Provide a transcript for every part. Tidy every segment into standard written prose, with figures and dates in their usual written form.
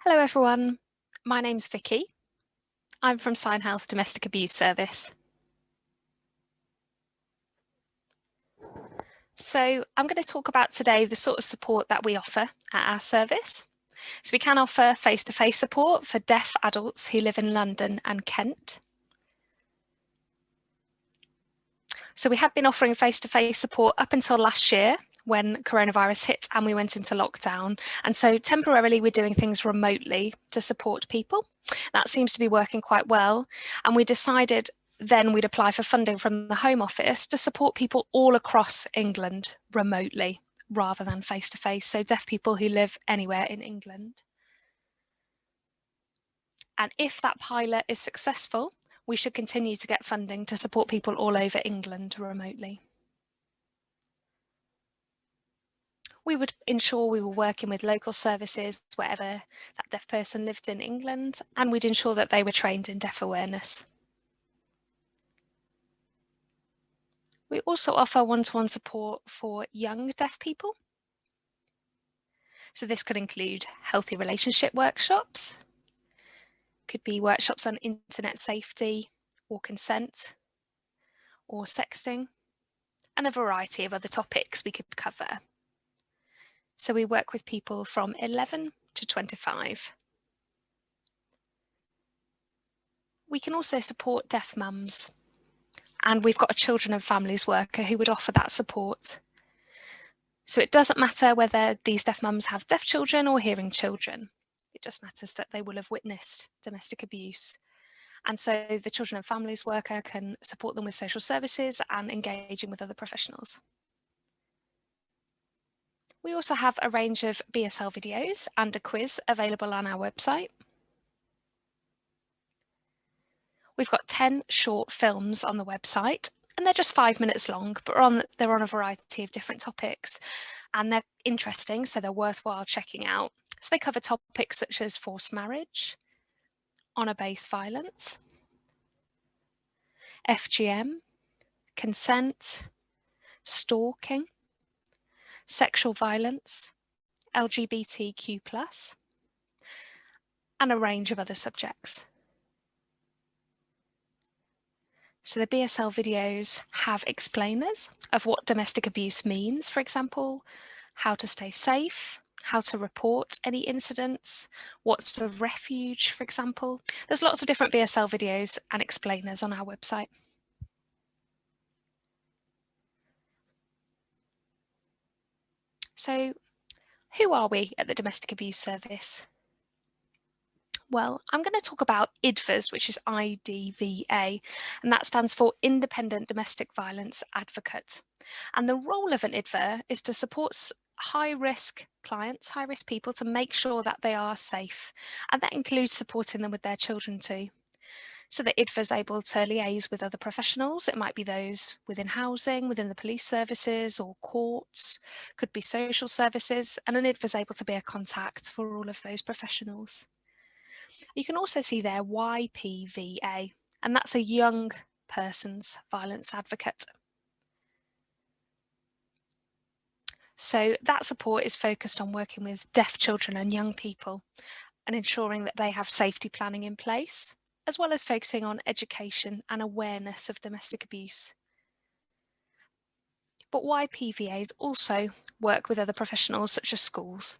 Hello everyone, my name's Vicki. I'm from SignHealth Domestic Abuse Service. So I'm going to talk about today the sort of support that we offer at our service. So we can offer face-to-face support for deaf adults who live in London and Kent. So we had been offering face-to-face support up until last year when coronavirus hit and we went into lockdown. And so temporarily we're doing things remotely to support people. That seems to be working quite well. And we decided then we'd apply for funding from the Home Office to support people all across England remotely rather than face-to-face. So deaf people who live anywhere in England. And if that pilot is successful, we should continue to get funding to support people all over England remotely. We would ensure we were working with local services wherever that deaf person lived in England, and we'd ensure that they were trained in deaf awareness. We also offer one-to-one support for young deaf people. So this could include healthy relationship workshops, could be workshops on internet safety or consent or sexting, and a variety of other topics we could cover. So we work with people from 11 to 25. We can also support deaf mums, and we've got a children and families worker who would offer that support. So it doesn't matter whether these deaf mums have deaf children or hearing children. It just matters that they will have witnessed domestic abuse. And so the children and families worker can support them with social services and engaging with other professionals. We also have a range of Bsl videos and a quiz available on our website. We've got 10 short films on the website, and they're just 5 minutes long, but they're on a variety of different topics, and they're interesting, so they're worthwhile checking out. So they cover topics such as forced marriage, honour-based violence, FGM, consent, stalking, sexual violence, LGBTQ+, and a range of other subjects. So the Bsl videos have explainers of what domestic abuse means, for example, how to stay safe, how to report any incidents, what's a refuge, for example. There's lots of different Bsl videos and explainers on our website. So who are we at the Domestic Abuse Service? Well, I'm going to talk about IDVAs, which is IDVA, and that stands for Independent Domestic Violence Advocate. And the role of an IDVA is to support high-risk clients, high-risk people, to make sure that they are safe. And that includes supporting them with their children too. So the IDVA is able to liaise with other professionals. It might be those within housing, within the police services or courts, could be social services, and an IDVA is able to be a contact for all of those professionals. You can also see there YPVA, and that's a young person's violence advocate. So that support is focused on working with deaf children and young people and ensuring that they have safety planning in place, as well as focusing on education and awareness of domestic abuse. But YPVAs also work with other professionals such as schools.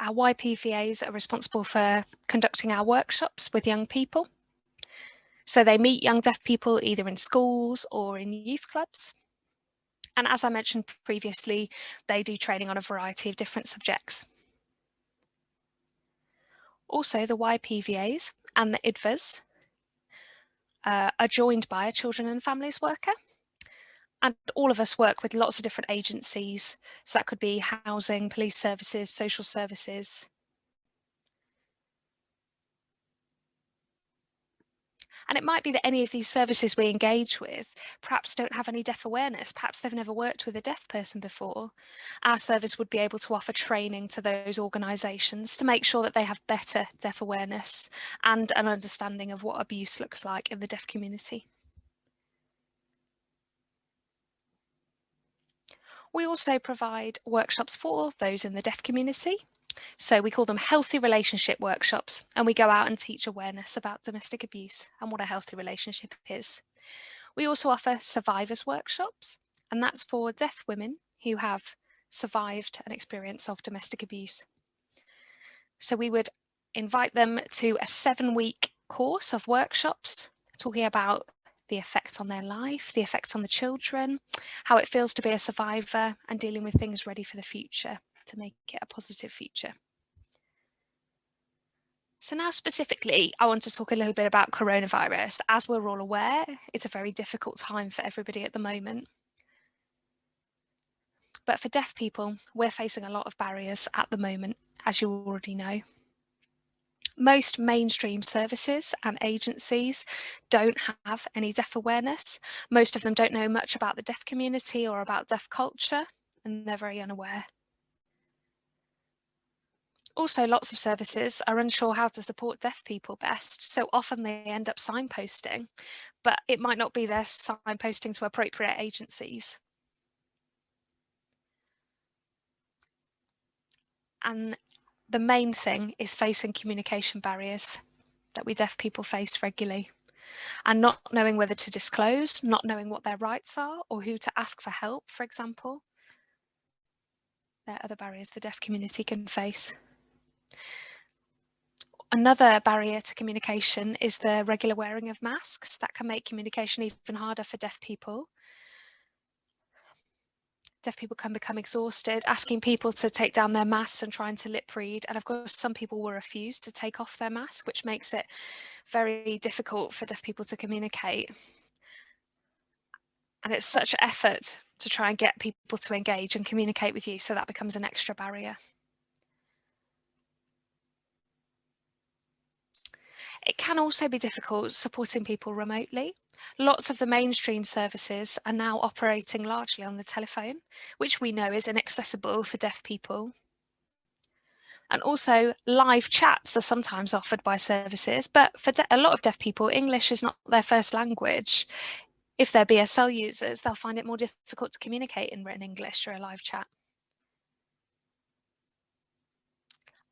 Our YPVAs are responsible for conducting our workshops with young people. So they meet young deaf people either in schools or in youth clubs. And as I mentioned previously, they do training on a variety of different subjects. Also, the YPVAs and the IDVAs are joined by a children and families worker. And all of us work with lots of different agencies. So that could be housing, police services, social services. And it might be that any of these services we engage with perhaps don't have any deaf awareness, perhaps they've never worked with a deaf person before. Our service would be able to offer training to those organisations to make sure that they have better deaf awareness and an understanding of what abuse looks like in the deaf community. We also provide workshops for those in the deaf community. So we call them healthy relationship workshops, and we go out and teach awareness about domestic abuse and what a healthy relationship is. We also offer survivors workshops, and that's for deaf women who have survived an experience of domestic abuse. So we would invite them to a 7-week course of workshops talking about the effects on their life, the effects on the children, how it feels to be a survivor, and dealing with things ready for the future to make it a positive future. So now specifically, I want to talk a little bit about coronavirus. As we're all aware, it's a very difficult time for everybody at the moment. But for deaf people, we're facing a lot of barriers at the moment, as you already know. Most mainstream services and agencies don't have any deaf awareness. Most of them don't know much about the deaf community or about deaf culture, and they're very unaware. Also, lots of services are unsure how to support deaf people best, so often they end up signposting, but it might not be their signposting to appropriate agencies. And the main thing is facing communication barriers that we deaf people face regularly, and not knowing whether to disclose, not knowing what their rights are, or who to ask for help, for example. There are other barriers the deaf community can face. Another barrier to communication is the regular wearing of masks. That can make communication even harder for deaf people. Deaf people can become exhausted, asking people to take down their masks and trying to lip read. And of course, some people will refuse to take off their mask, which makes it very difficult for deaf people to communicate. And it's such effort to try and get people to engage and communicate with you, so that becomes an extra barrier. It can also be difficult supporting people remotely. Lots of the mainstream services are now operating largely on the telephone, which we know is inaccessible for deaf people. And also, live chats are sometimes offered by services, but for a lot of deaf people, English is not their first language. If they're BSL users, they'll find it more difficult to communicate in written English through a live chat.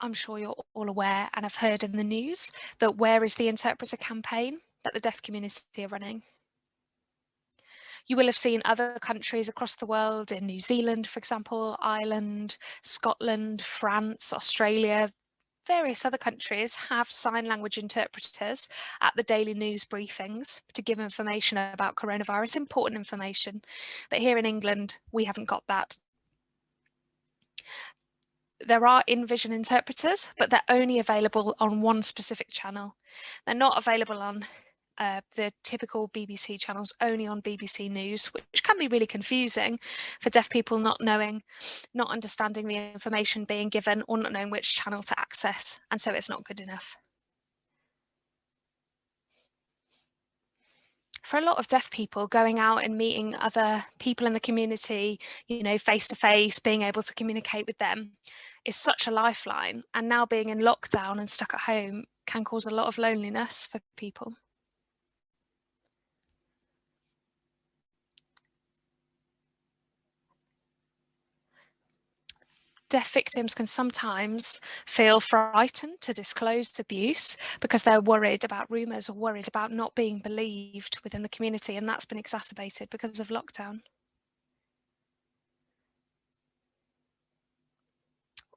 I'm sure you're all aware and have heard in the news that Where is the Interpreter campaign that the deaf community are running. You will have seen other countries across the world, in New Zealand, for example, Ireland, Scotland, France, Australia, various other countries have sign language interpreters at the daily news briefings to give information about coronavirus, important information. But here in England, we haven't got that. There are in-vision interpreters, but they're only available on one specific channel. They're not available on the typical BBC channels, only on BBC News, which can be really confusing for deaf people, not understanding the information being given, or not knowing which channel to access, and so it's not good enough. For a lot of deaf people, going out and meeting other people in the community, face to face, being able to communicate with them is such a lifeline. And now being in lockdown and stuck at home can cause a lot of loneliness for people. Deaf victims can sometimes feel frightened to disclose abuse because they're worried about rumours or worried about not being believed within the community, and that's been exacerbated because of lockdown.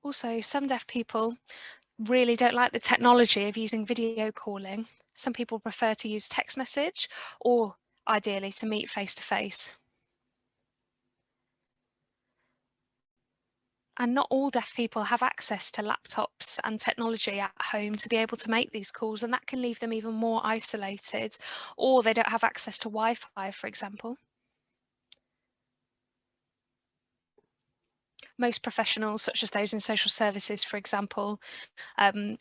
Also, some deaf people really don't like the technology of using video calling. Some people prefer to use text message, or ideally to meet face to face. And not all deaf people have access to laptops and technology at home to be able to make these calls, and that can leave them even more isolated, or they don't have access to Wi-Fi, for example. Most professionals, such as those in social services, for example,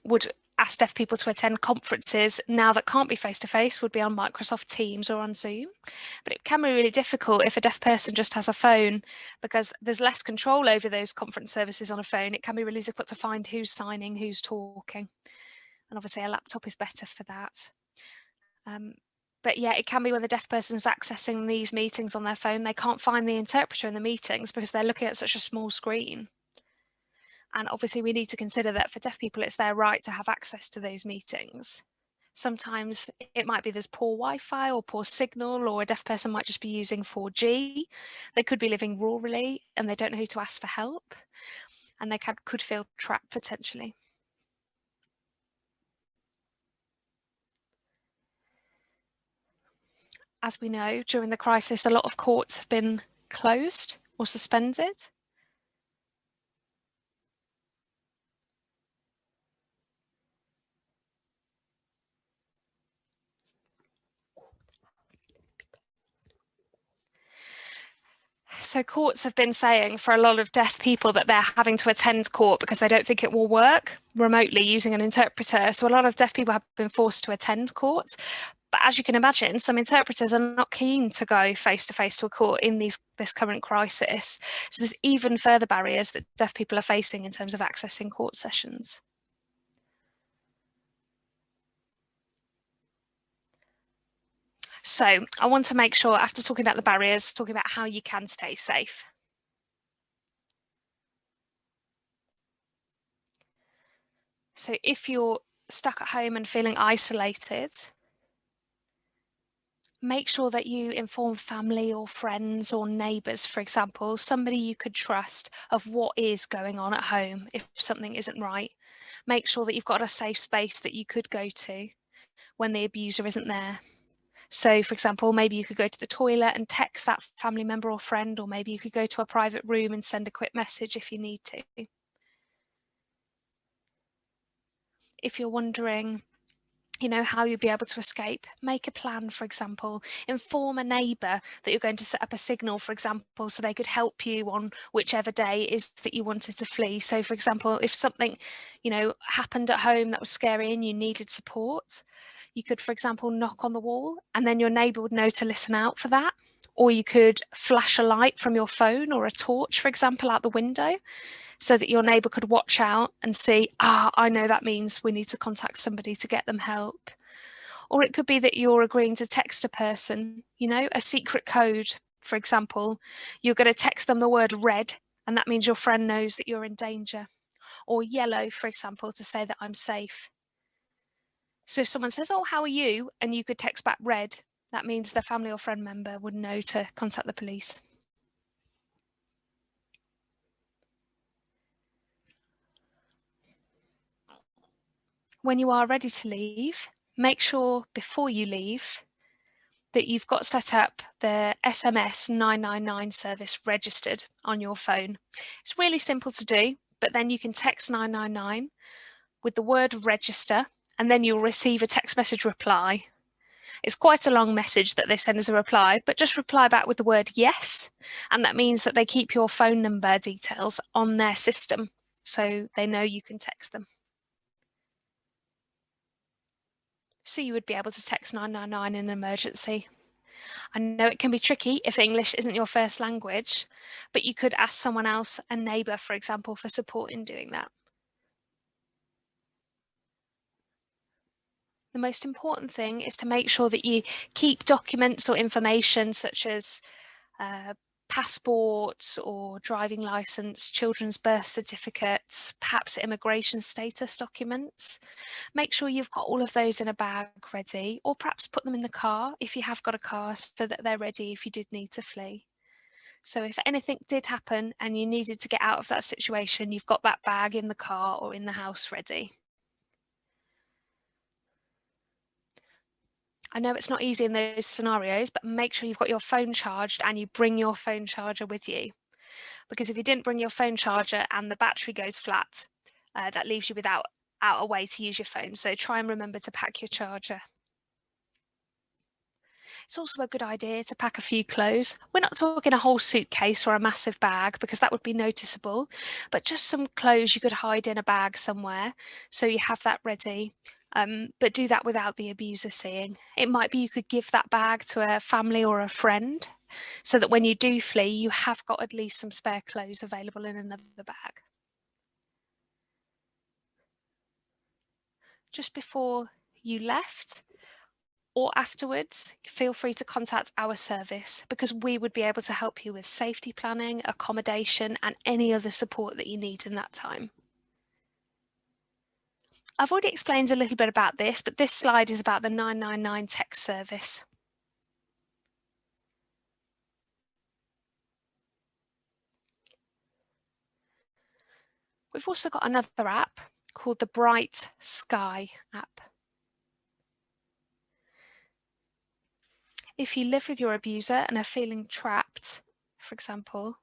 would ask deaf people to attend conferences now that can't be face-to-face, would be on Microsoft Teams or on Zoom. But it can be really difficult if a deaf person just has a phone, because there's less control over those conference services on a phone. It can be really difficult to find who's signing, who's talking. And obviously a laptop is better for that. But yeah, it can be when the deaf person's accessing these meetings on their phone, they can't find the interpreter in the meetings because they're looking at such a small screen. And obviously we need to consider that for deaf people, it's their right to have access to those meetings. Sometimes it might be there's poor Wi-Fi or poor signal, or a deaf person might just be using 4G. They could be living rurally and they don't know who to ask for help, and they could feel trapped potentially. As we know, during the crisis, a lot of courts have been closed or suspended. So courts have been saying for a lot of deaf people that they're having to attend court because they don't think it will work remotely using an interpreter. So a lot of deaf people have been forced to attend court. But as you can imagine, some interpreters are not keen to go face-to-face to a court in this current crisis. So there's even further barriers that deaf people are facing in terms of accessing court sessions. So I want to make sure, after talking about the barriers, talking about how you can stay safe. So if you're stuck at home and feeling isolated, make sure that you inform family or friends or neighbours, for example, somebody you could trust, of what is going on at home if something isn't right. Make sure that you've got a safe space that you could go to when the abuser isn't there. So, for example, maybe you could go to the toilet and text that family member or friend, or maybe you could go to a private room and send a quick message if you need to. If you're wondering, how you'll be able to escape, make a plan, for example. Inform a neighbour that you're going to set up a signal, for example, so they could help you on whichever day it is that you wanted to flee. So, for example, if something, happened at home that was scary and you needed support, you could, for example, knock on the wall and then your neighbour would know to listen out for that. Or you could flash a light from your phone or a torch, for example, out the window, so that your neighbour could watch out and see, I know that means we need to contact somebody to get them help. Or it could be that you're agreeing to text a person, a secret code, for example. You're going to text them the word red, and that means your friend knows that you're in danger. Or yellow, for example, to say that I'm safe. So if someone says, how are you? And you could text back red, that means the family or friend member would know to contact the police. When you are ready to leave, make sure before you leave that you've got set up the SMS 999 service registered on your phone. It's really simple to do, but then you can text 999 with the word register, and then you'll receive a text message reply. It's quite a long message that they send as a reply, but just reply back with the word yes, and that means that they keep your phone number details on their system, so they know you can text them. So you would be able to text 999 in an emergency. I know it can be tricky if English isn't your first language, but you could ask someone else, a neighbour, for example, for support in doing that. The most important thing is to make sure that you keep documents or information such as passports or driving licence, children's birth certificates, perhaps immigration status documents. Make sure you've got all of those in a bag ready, or perhaps put them in the car if you have got a car, so that they're ready if you did need to flee. So if anything did happen and you needed to get out of that situation, you've got that bag in the car or in the house ready. I know it's not easy in those scenarios, but make sure you've got your phone charged and you bring your phone charger with you. Because if you didn't bring your phone charger and the battery goes flat, that leaves you without a way to use your phone. So try and remember to pack your charger. It's also a good idea to pack a few clothes. We're not talking a whole suitcase or a massive bag, because that would be noticeable, but just some clothes you could hide in a bag somewhere, so you have that ready. But do that without the abuser seeing. It might be you could give that bag to a family or a friend, so that when you do flee, you have got at least some spare clothes available in another bag. Just before you left, or afterwards, feel free to contact our service because we would be able to help you with safety planning, accommodation, and any other support that you need in that time. I've already explained a little bit about this, but this slide is about the 999 text service. We've also got another app called the Bright Sky app. If you live with your abuser and are feeling trapped, for example,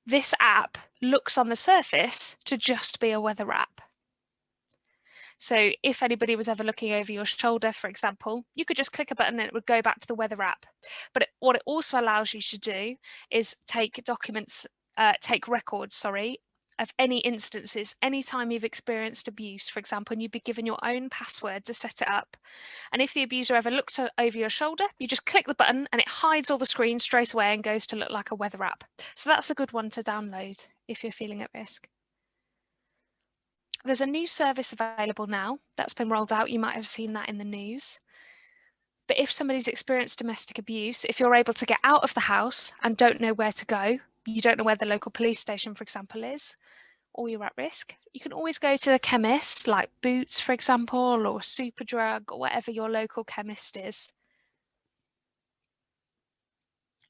this app looks on the surface to just be a weather app. So if anybody was ever looking over your shoulder, for example, you could just click a button and it would go back to the weather app. But what it also allows you to do is take records, of any instances, anytime you've experienced abuse, for example, and you'd be given your own password to set it up. And if the abuser ever looked over your shoulder, you just click the button and it hides all the screens straight away and goes to look like a weather app. So that's a good one to download if you're feeling at risk. There's a new service available now that's been rolled out. You might have seen that in the news. But if somebody's experienced domestic abuse, if you're able to get out of the house and don't know where to go, you don't know where the local police station, for example, is, or you're at risk, you can always go to the chemist, like Boots, for example, or Superdrug, or whatever your local chemist is.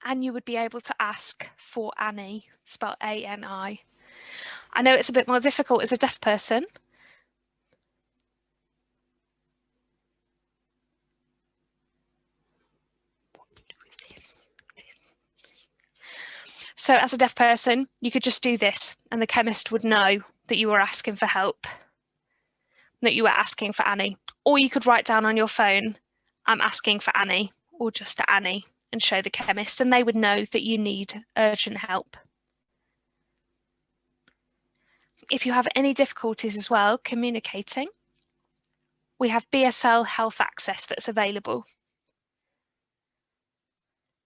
And you would be able to ask for Annie, spelled A-N-I. I know it's a bit more difficult as a deaf person. So as a deaf person, you could just do this and the chemist would know that you were asking for help, that you were asking for Annie. Or you could write down on your phone, I'm asking for Annie, or just to Annie, and show the chemist, and they would know that you need urgent help. If you have any difficulties as well communicating, we have Bsl Health Access that's available.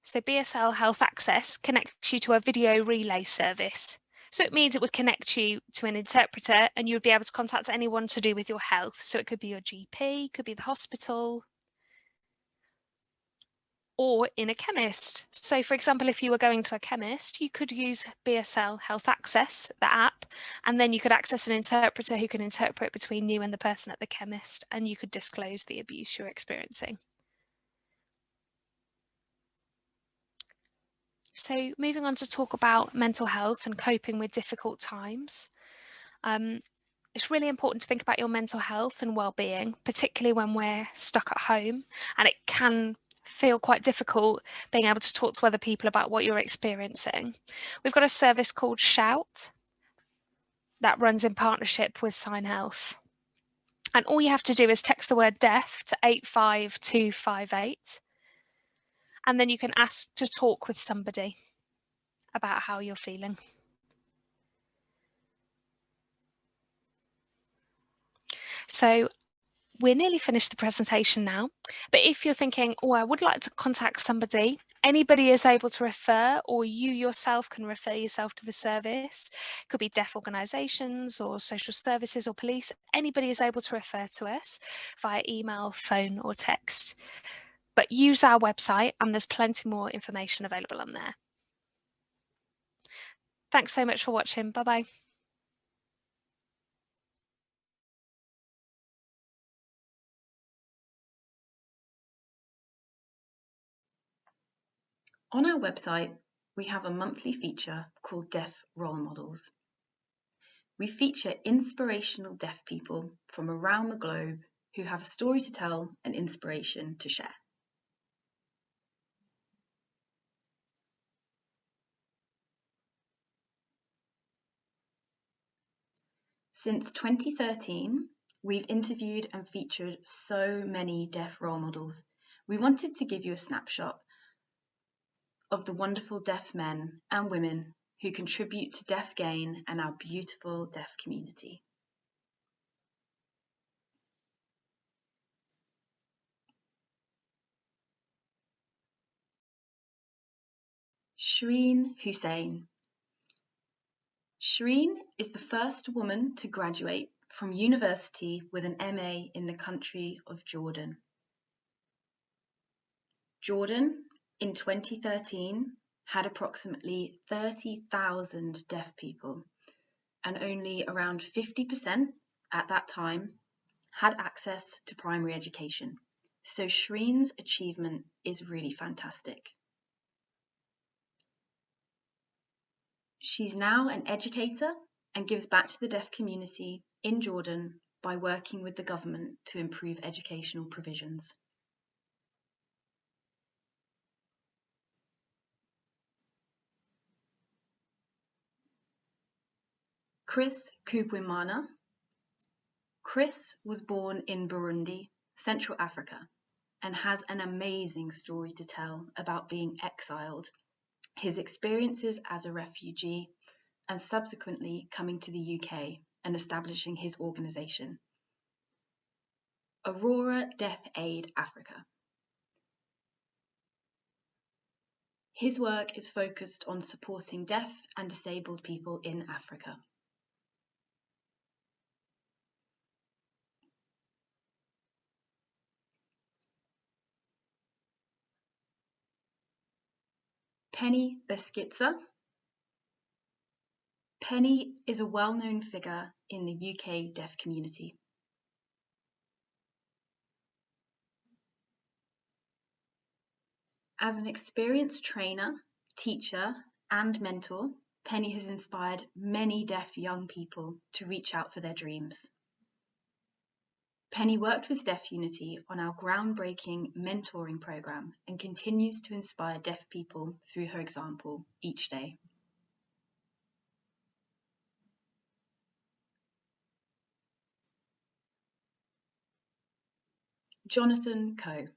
So Bsl Health Access connects you to a video relay service. So it means it would connect you to an interpreter and you would be able to contact anyone to do with your health. So it could be your GP, could be the hospital, or in a chemist. So for example, if you were going to a chemist, you could use Bsl Health Access, the app, and then you could access an interpreter who can interpret between you and the person at the chemist, and you could disclose the abuse you're experiencing. So moving on to talk about mental health and coping with difficult times. It's really important to think about your mental health and well-being, particularly when we're stuck at home, and it can feel quite difficult being able to talk to other people about what you're experiencing. We've got a service called Shout that runs in partnership with SignHealth. And all you have to do is text the word deaf to 85258, and then you can ask to talk with somebody about how you're feeling. So we're nearly finished the presentation now, but if you're thinking, oh, I would like to contact somebody, anybody is able to refer, or you yourself can refer yourself to the service. It could be deaf organisations or social services or police. Anybody is able to refer to us via email, phone or text. But use our website and there's plenty more information available on there. Thanks so much for watching. Bye-bye. On our website, we have a monthly feature called Deaf Role Models. We feature inspirational deaf people from around the globe who have a story to tell and inspiration to share. Since 2013, we've interviewed and featured so many deaf role models. We wanted to give you a snapshot of the wonderful deaf men and women who contribute to deaf gain and our beautiful deaf community. Shireen Hussain. Shireen is the first woman to graduate from university with an MA in the country of Jordan. Jordan, in 2013, had approximately 30,000 deaf people, and only around 50% at that time had access to primary education. So Shreen's achievement is really fantastic. She's now an educator and gives back to the deaf community in Jordan by working with the government to improve educational provisions. Chris Kubwimana. Chris was born in Burundi, Central Africa, and has an amazing story to tell about being exiled, his experiences as a refugee, and subsequently coming to the UK and establishing his organisation, Aurora Deaf Aid Africa. His work is focused on supporting deaf and disabled people in Africa. Penny Biscuits. Penny is a well-known figure in the UK deaf community. As an experienced trainer, teacher, and mentor, Penny has inspired many deaf young people to reach out for their dreams. Penny worked with Deaf Unity on our groundbreaking mentoring program and continues to inspire deaf people through her example each day. Jonathan Coe.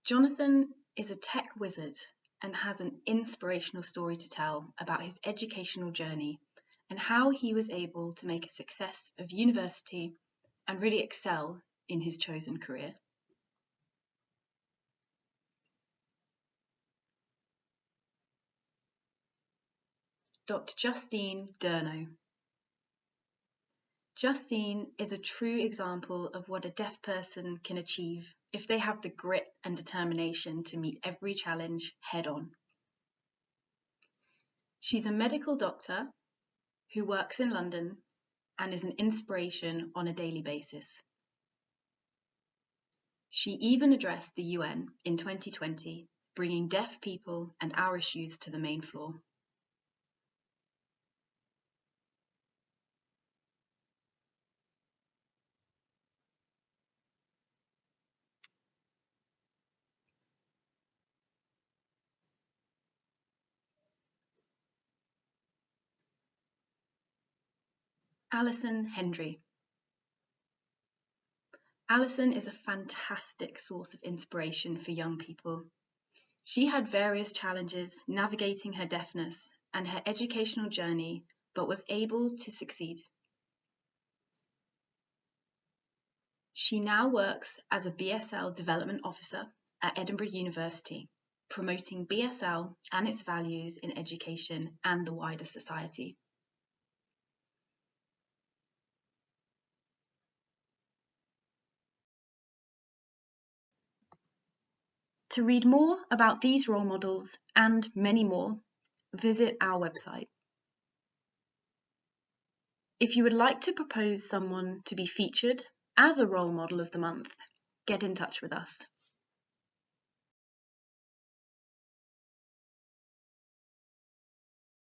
Jonathan is a tech wizard and has an inspirational story to tell about his educational journey and how he was able to make a success of university and really excel in his chosen career. Dr. Justine Durno. Justine is a true example of what a deaf person can achieve if they have the grit and determination to meet every challenge head on. She's a medical doctor who works in London and is an inspiration on a daily basis. She even addressed the UN in 2020, bringing deaf people and our issues to the main floor. Alison Henry. Alison is a fantastic source of inspiration for young people. She had various challenges navigating her deafness and her educational journey, but was able to succeed. She now works as a Bsl Development Officer at Edinburgh University, promoting Bsl and its values in education and the wider society. To read more about these role models and many more, visit our website. If you would like to propose someone to be featured as a role model of the month, get in touch with us.